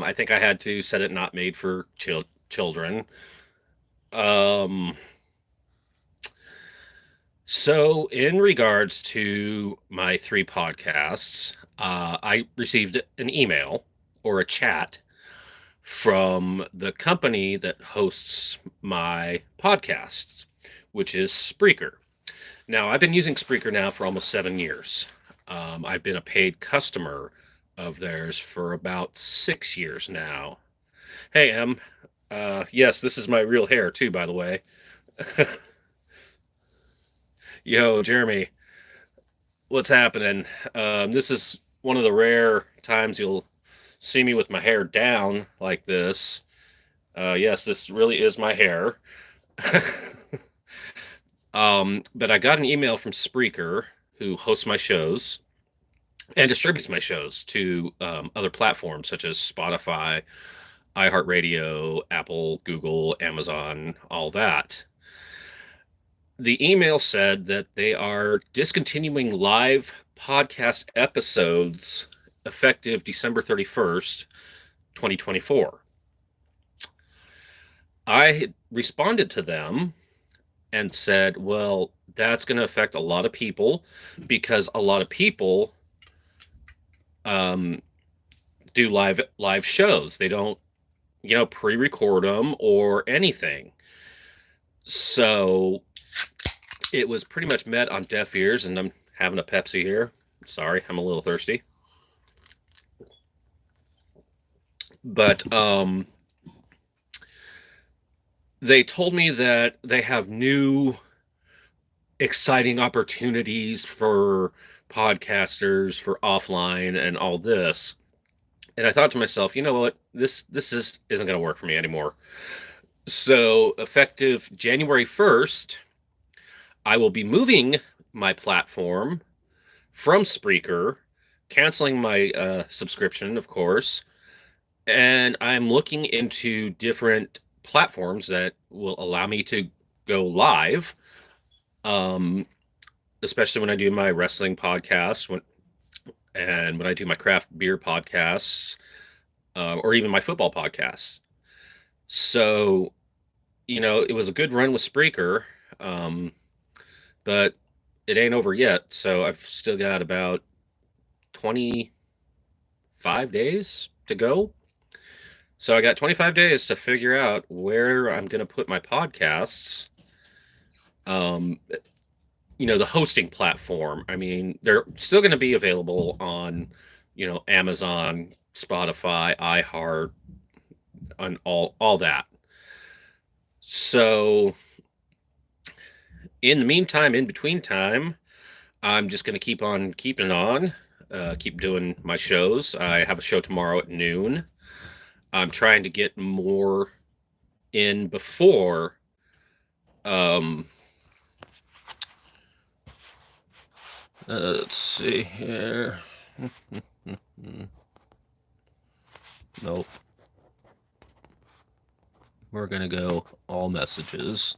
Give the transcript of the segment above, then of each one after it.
I think I had to set it not made for children. Um, so, in regards to my three podcasts, I received an email or a chat from the company that hosts my podcasts, which is Spreaker. Now, I've been using Spreaker now for almost 7 years. I've been a paid customer of theirs for about 6 years now. Hey, Em. Yes, this is my real hair too, by the way. Yo, Jeremy, what's happening? This is one of the rare times you'll see me with my hair down like this. Yes, this really is my hair. But I got an email from Spreaker, who hosts my shows and distributes my shows to other platforms such as Spotify, iHeartRadio, Apple, Google, Amazon, all that. The email said that they are discontinuing live podcast episodes effective December 31st, 2024. I responded to them and said, well, that's going to affect a lot of people because a lot of people um, do live shows. They don't, pre-record them or anything. So it was pretty much met on deaf ears, and I'm having a Pepsi here. Sorry, I'm a little thirsty. But they told me that they have new exciting opportunities for podcasters for offline and all this. And I thought to myself, you know what? Isn't going to work for me anymore. So, effective January 1st, I will be moving my platform from Spreaker, canceling my subscription, of course, and I'm looking into different platforms that will allow me to go live, um, especially when I do my wrestling podcast, when I do my craft beer podcasts, or even my football podcasts. So, it was a good run with Spreaker, um, but it ain't over yet. So I've still got about 25 days to go. So I got 25 days to figure out where I'm going to put my podcasts. Um, the hosting platform. I mean, they're still going to be available on, Amazon, Spotify, iHeart, on all that. So in the meantime, in between time, I'm just going to keep on keeping on, keep doing my shows. I have a show tomorrow at noon. I'm trying to get more in before um let's see here. Nope. We're gonna go all messages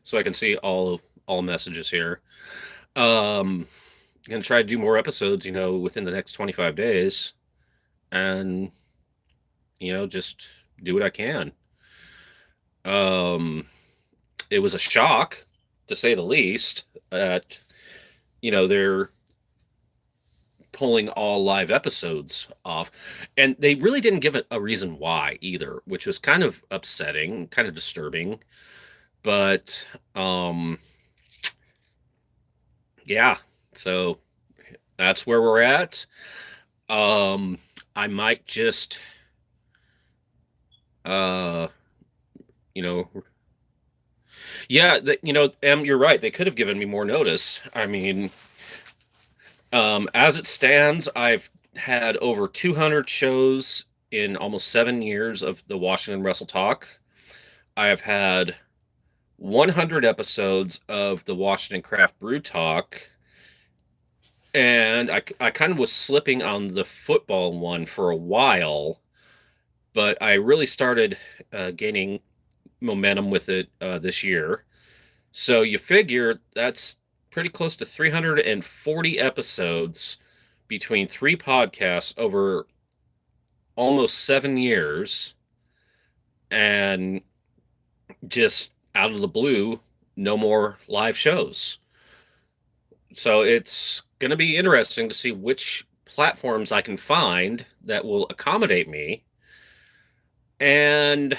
so I can see all messages here. I'm gonna try to do more episodes, within the next 25 days, and just do what I can. It was a shock, to say the least, that they're pulling all live episodes off, and they really didn't give it a reason why either, which was kind of upsetting, kind of disturbing. But yeah, so that's where we're at. I might just uh you know yeah, you're right, they could have given me more notice. I mean, as it stands, I've had over 200 shows in almost 7 years of the Washington Wrestle Talk. I have had 100 episodes of the Washington Craft Brew Talk, and I kind of was slipping on the football one for a while, but I really started gaining momentum with it this year. So you figure that's pretty close to 340 episodes between three podcasts over almost 7 years, and just out of the blue, no more live shows. So it's going to be interesting to see which platforms I can find that will accommodate me. And,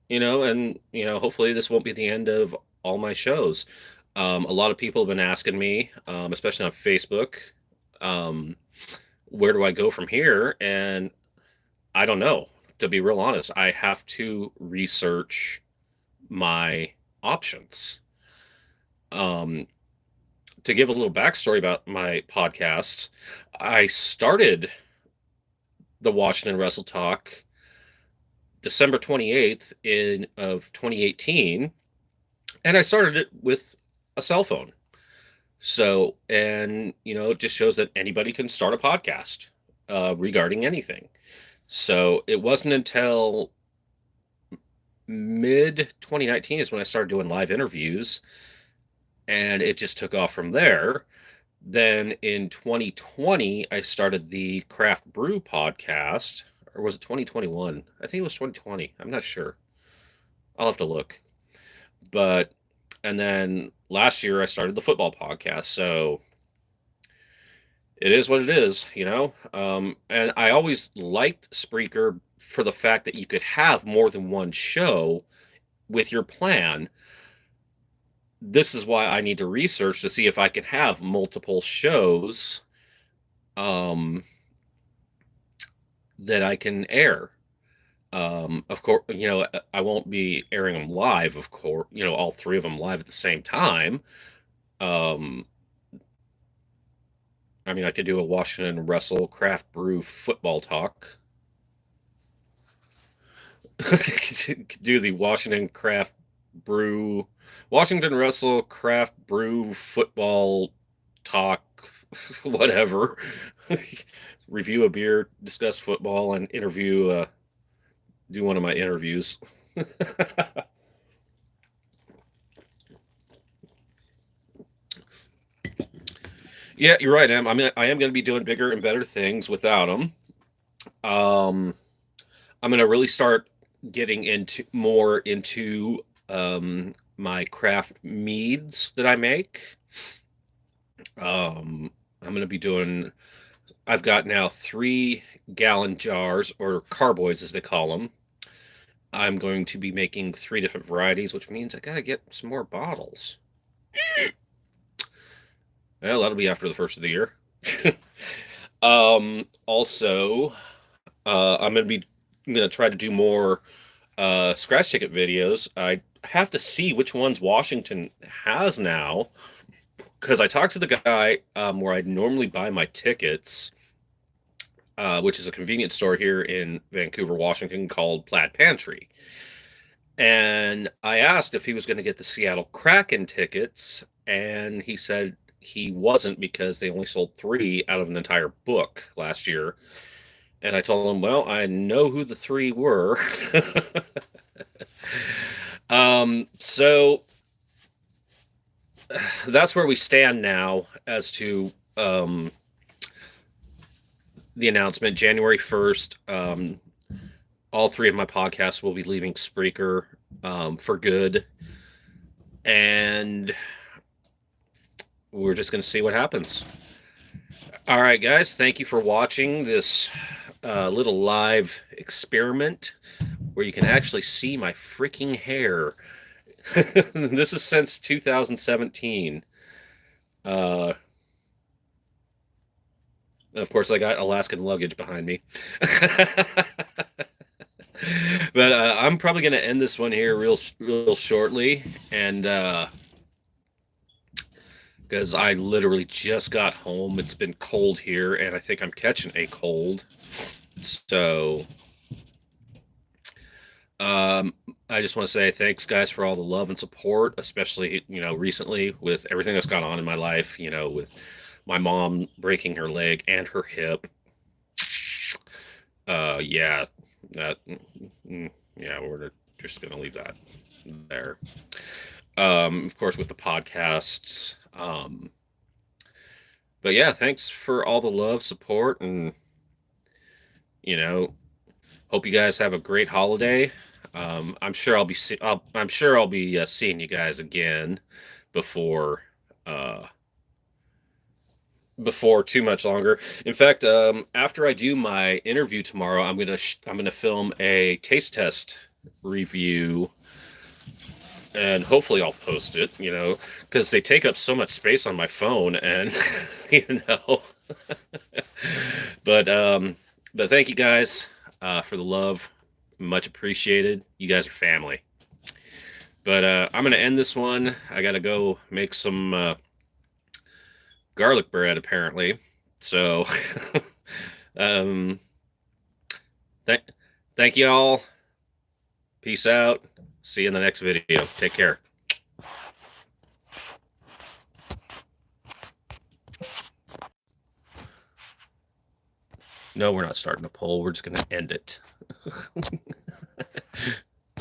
hopefully this won't be the end of all my shows. A lot of people have been asking me, especially on Facebook, um, where do I go from here? And I don't know. To be real honest, I have to research my options. Um, to give a little backstory about my podcast, I started the Washington Wrestle Talk December 28th of 2018, and I started it with a cell phone. So, and it just shows that anybody can start a podcast regarding anything. So it wasn't until mid 2019 is when I started doing live interviews, and it just took off from there. Then in 2020, I started the Craft Brew podcast, or was it 2021? I think it was 2020. I'm not sure. I'll have to look. But, and then last year I started the football podcast. So it is what it is, And I always liked Spreaker for the fact that you could have more than one show with your plan. This is why I need to research to see if I can have multiple shows that I can air. Of course, I won't be airing them live, of course, all three of them live at the same time. I mean, I could do a Washington Wrestle Craft Brew football talk. Do the Washington Wrestle Craft Brew football talk, whatever. Review a beer, discuss football, and do one of my interviews. Yeah, you're right, Em. I am going to be doing bigger and better things without them. I'm going to really start getting into my craft meads that I make. I'm going to be doing. I've got now 3-gallon jars, or carboys as they call them. I'm going to be making 3 different varieties, which means I got to get some more bottles. Well, that'll be after the first of the year. Also, I'm going to try to do more scratch ticket videos. I have to see which ones Washington has now, because I talked to the guy where I normally buy my tickets, which is a convenience store here in Vancouver, Washington, called Plaid Pantry. And I asked if he was going to get the Seattle Kraken tickets, and he said he wasn't because they only sold 3 out of an entire book last year. And I told him, well, I know who the 3 were. So that's where we stand now as to the announcement. January 1st, all 3 of my podcasts will be leaving Spreaker for good. And we're just going to see what happens. All right, guys, thank you for watching this little live experiment where you can actually see my freaking hair. This is since 2017. Of course, I got Alaskan luggage behind me. But I'm probably going to end this one here real shortly. And because I literally just got home. It's been cold here, and I think I'm catching a cold. So I just want to say thanks, guys, for all the love and support, especially, recently with everything that's gone on in my life, with my mom breaking her leg and her hip. Yeah, we're just going to leave that there. Of course, with the podcasts. But yeah, thanks for all the love, support, and you know, hope you guys have a great holiday. I'm sure I'm sure I'll be seeing you guys again before uh, before too much longer. In fact, after I do my interview tomorrow, I'm gonna film a taste test review, and hopefully I'll post it. Because they take up so much space on my phone, and you know. but um, but thank you guys for the love, much appreciated. You guys are family. But I'm gonna end this one. I gotta go make some garlic bread apparently. So um, th- thank you all. Peace out. See you in the next video. Take care. No, we're not starting a poll. We're just going to end it.